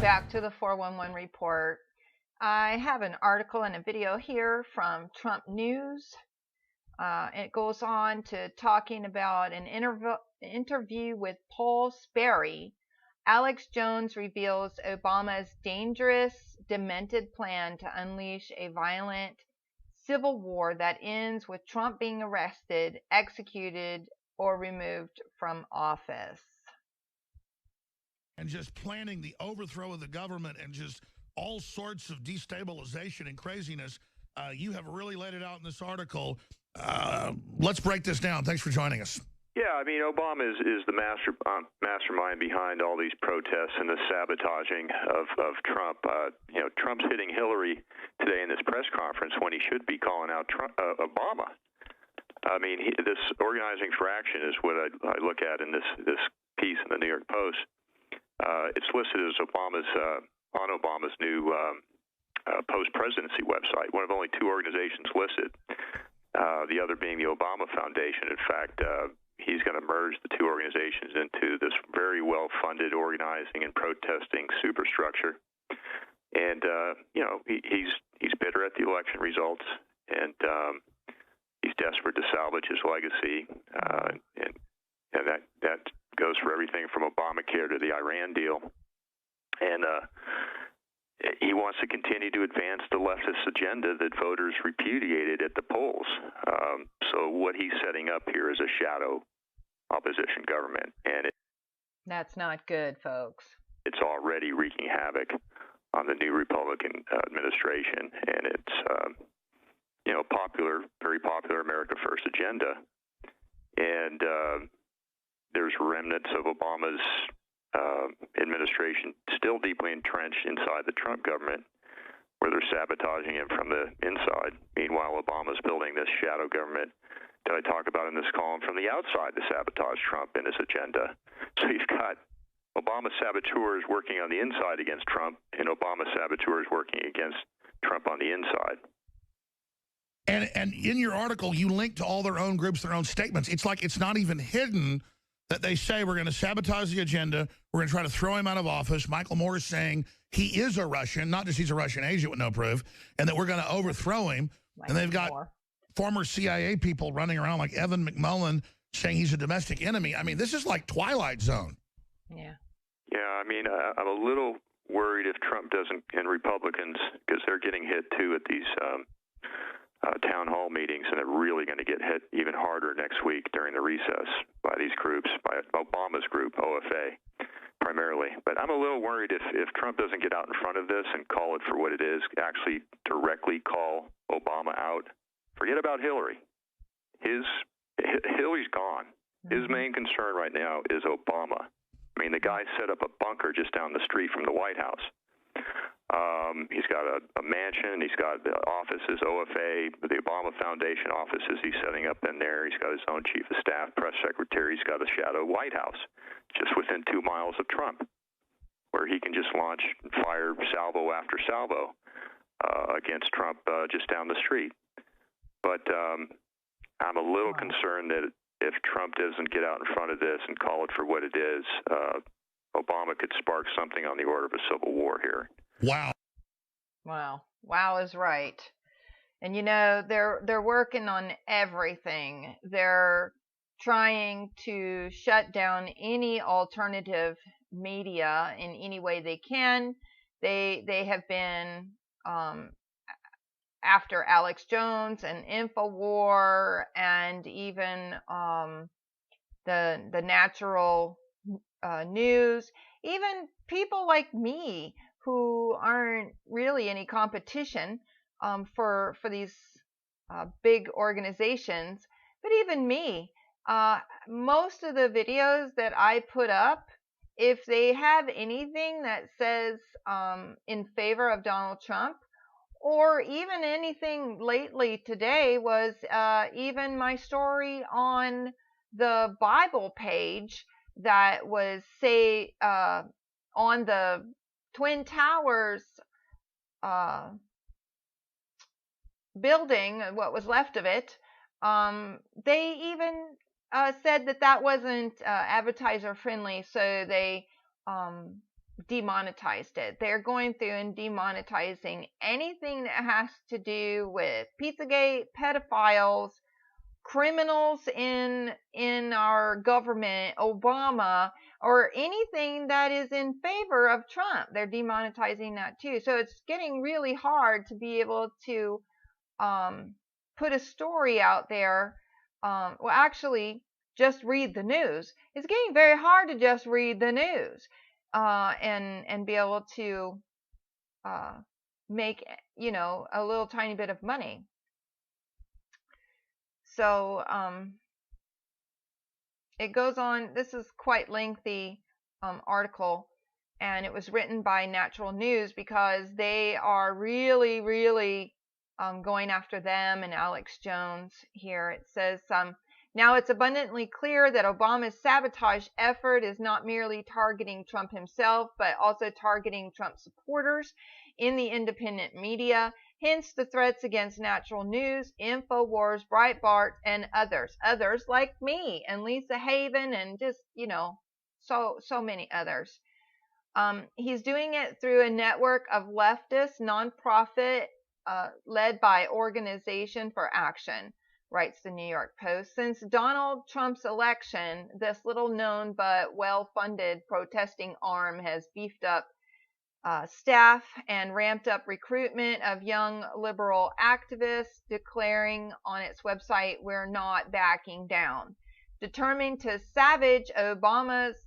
back to the 411 report. I have an article and a video here from Trump News. It goes on to talking about an interview with Paul Sperry. Alex Jones reveals Obama's dangerous, demented plan to unleash a violent civil war that ends with Trump being arrested, executed, or removed from office. And just planning the overthrow of the government and just all sorts of destabilization and craziness. You have really laid it out in this article. Let's break this down. Thanks for joining us. Yeah, I mean, Obama is the mastermind behind all these protests and the sabotaging of Trump. Trump's hitting Hillary today in this press conference when he should be calling out Obama. I mean, this organizing for action is what I look at in this piece in the New York Post. It's listed as on Obama's new post-presidency website, one of only two organizations listed, the other being the Obama Foundation. In fact, he's going to merge the two organizations into this very well-funded organizing and protesting superstructure. And, he's bitter at the election results, and he's desperate to salvage his legacy, and that goes for everything from Obamacare to the Iran deal. And he wants to continue to advance the leftist agenda that voters repudiated at the polls. So what he's setting up here is a shadow opposition government, and that's not good, folks. It's already wreaking havoc on the new Republican administration, and it's very popular America First agenda. And there's remnants of Obama's administration still deeply entrenched inside the Trump government, where they're sabotaging him from the inside. Meanwhile, Obama's building this shadow government that I talk about in this column from the outside to sabotage Trump and his agenda. So you've got Obama saboteurs working on the inside against Trump, and Obama saboteurs working against Trump on the inside. And in your article, you link to all their own groups, their own statements. It's like it's not even hidden that they say we're going to sabotage the agenda. We're going to try to throw him out of office. Michael Moore is saying he is a Russian, not just he's a Russian agent with no proof, and that we're going to overthrow him. And they've got former CIA people running around like Evan McMullen saying he's a domestic enemy. I mean, this is like Twilight Zone. Yeah. Yeah, I mean, I'm a little worried if Trump doesn't, and Republicans, because they're getting hit too at these town hall meetings, and they're really going to get hit even harder next week during the recess by these groups, by Obama's group, OFA, primarily. But I'm a little worried if Trump doesn't get out in front of this and call it for what it is, actually directly call Obama out. Forget about Hillary. Hillary's gone. His main concern right now is Obama. I mean, the guy set up a bunker just down the street from the White House. He's got a mansion. He's got the offices, OFA, the Obama Foundation offices he's setting up in there. He's got his own chief of staff, press secretary. He's got a shadow White House just within 2 miles of Trump, where he can just launch and fire salvo after salvo against Trump just down the street. But I'm a little concerned that if Trump doesn't get out in front of this and call it for what it is, Obama could spark something on the order of a civil war here. Wow. Wow is right. And they're working on everything. They're trying to shut down any alternative media in any way they can. They have been after Alex Jones and InfoWar, and even the Natural News, even people like me who aren't really any competition for these big organizations. But even me, most of the videos that I put up, if they have anything that says in favor of Donald Trump, or even anything lately today was even my story on the Bible page that was, say, on the Twin Towers building, what was left of it, they even said that wasn't advertiser friendly, so they demonetized it. They're going through and demonetizing anything that has to do with Pizzagate, pedophiles, criminals in our government, Obama, or anything that is in favor of Trump. They're demonetizing that too. So it's getting really hard to be able to put a story out there. Well, actually, just read the news. It's getting very hard to just read the news and be able to make, you know, a little tiny bit of money. So it goes on. This is quite lengthy article, and it was written by Natural News because they are really, really going after them and Alex Jones here. It says, now it's abundantly clear that Obama's sabotage effort is not merely targeting Trump himself, but also targeting Trump supporters in the independent media. Hence the threats against Natural News, InfoWars, Breitbart, and others. Others like me and Lisa Haven and just, you know, so many others. He's doing it through a network of leftist nonprofit led by Organization for Action, writes the New York Post. Since Donald Trump's election, this little known but well-funded protesting arm has beefed up staff and ramped up recruitment of young liberal activists, declaring on its website, "We're not backing down." Determined to salvage Obama's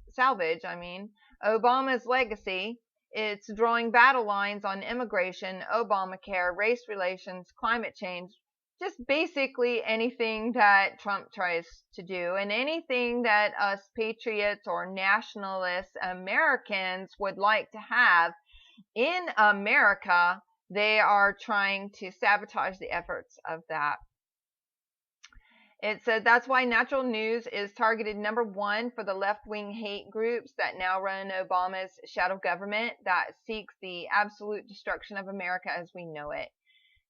legacy, it's drawing battle lines on immigration, Obamacare, race relations, climate change, just basically anything that Trump tries to do, and anything that us patriots or nationalist Americans would like to have in America. They are trying to sabotage the efforts of that. It said that's why Natural News is targeted #1 for the left-wing hate groups that now run Obama's shadow government that seeks the absolute destruction of America as we know it.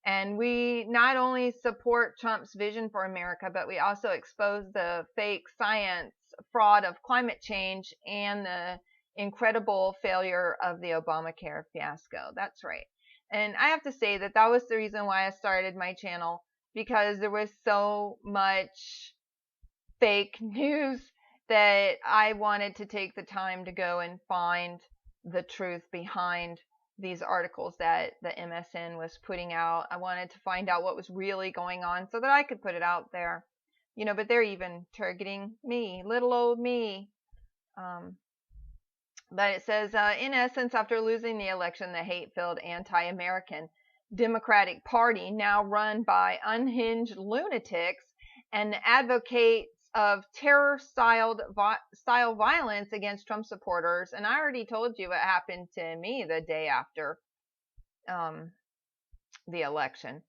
And we not only support Trump's vision for America, but we also expose the fake science, fraud of climate change, and the incredible failure of the Obamacare fiasco. That's right. And I have to say that that was the reason why I started my channel, because there was so much fake news that I wanted to take the time to go and find the truth behind these articles that the MSN was putting out. I wanted to find out what was really going on so that I could put it out there. You know, but they're even targeting me, little old me. But it says, in essence, after losing the election, the hate-filled anti-American Democratic Party, now run by unhinged lunatics and advocates of terror-style violence against Trump supporters. And I already told you what happened to me the day after the election.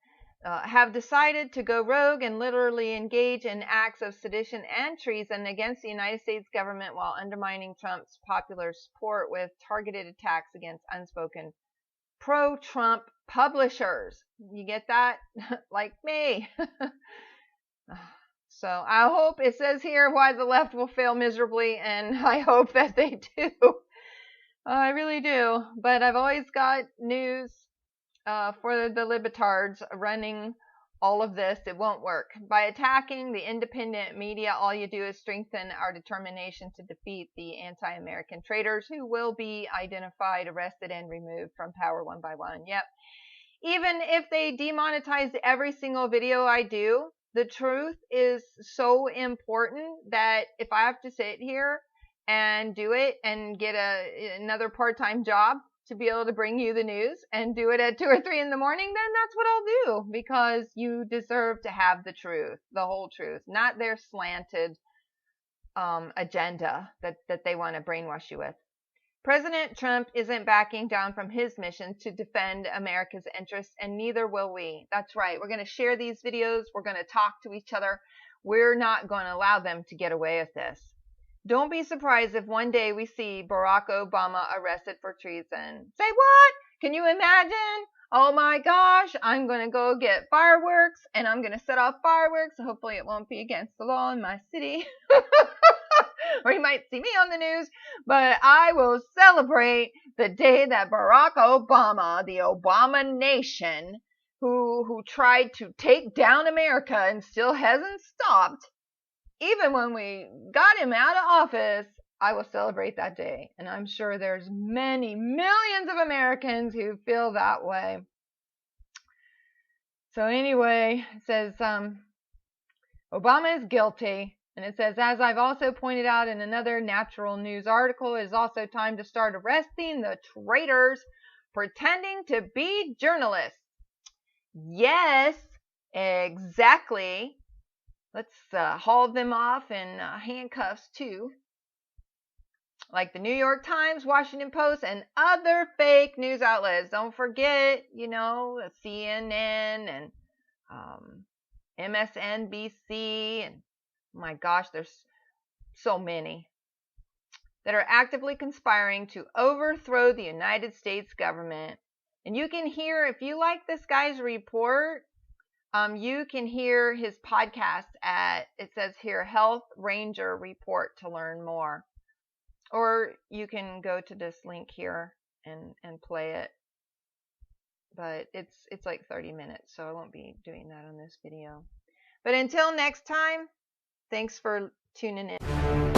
Have decided to go rogue and literally engage in acts of sedition and treason against the United States government while undermining Trump's popular support with targeted attacks against unspoken pro-Trump publishers. You get that? Like me. So I hope it says here why the left will fail miserably, and I hope that they do. I really do. But I've always got news for the libertards running all of this. It won't work. By attacking the independent media, all you do is strengthen our determination to defeat the anti-American traitors who will be identified, arrested, and removed from power one by one. Yep. Even if they demonetize every single video I do, the truth is so important that if I have to sit here and do it and get another part-time job to be able to bring you the news and do it at 2 or 3 in the morning, then that's what I'll do, because you deserve to have the truth, the whole truth, not their slanted agenda that they want to brainwash you with. President Trump isn't backing down from his mission to defend America's interests, and neither will we. That's right. We're going to share these videos. We're going to talk to each other. We're not going to allow them to get away with this. Don't be surprised if one day we see Barack Obama arrested for treason. Say what? Can you imagine? Oh my gosh, I'm going to go get fireworks and I'm going to set off fireworks. Hopefully it won't be against the law in my city. or you might see me on the news, but I will celebrate the day that Barack Obama, the Obama nation, who tried to take down America and still hasn't stopped, even when we got him out of office, I will celebrate that day. And I'm sure there's many millions of Americans who feel that way. So anyway, it says Obama is guilty. And it says, as I've also pointed out in another Natural News article, it is also time to start arresting the traitors pretending to be journalists. Yes, exactly. Let's haul them off in handcuffs too. Like the New York Times, Washington Post, and other fake news outlets. Don't forget, CNN and MSNBC, and my gosh, there's so many that are actively conspiring to overthrow the United States government. And you can hear, if you like this guy's report, you can hear his podcast at, it says here, Health Ranger Report to learn more. Or you can go to this link here and play it. But it's like 30 minutes, so I won't be doing that on this video. But until next time, thanks for tuning in.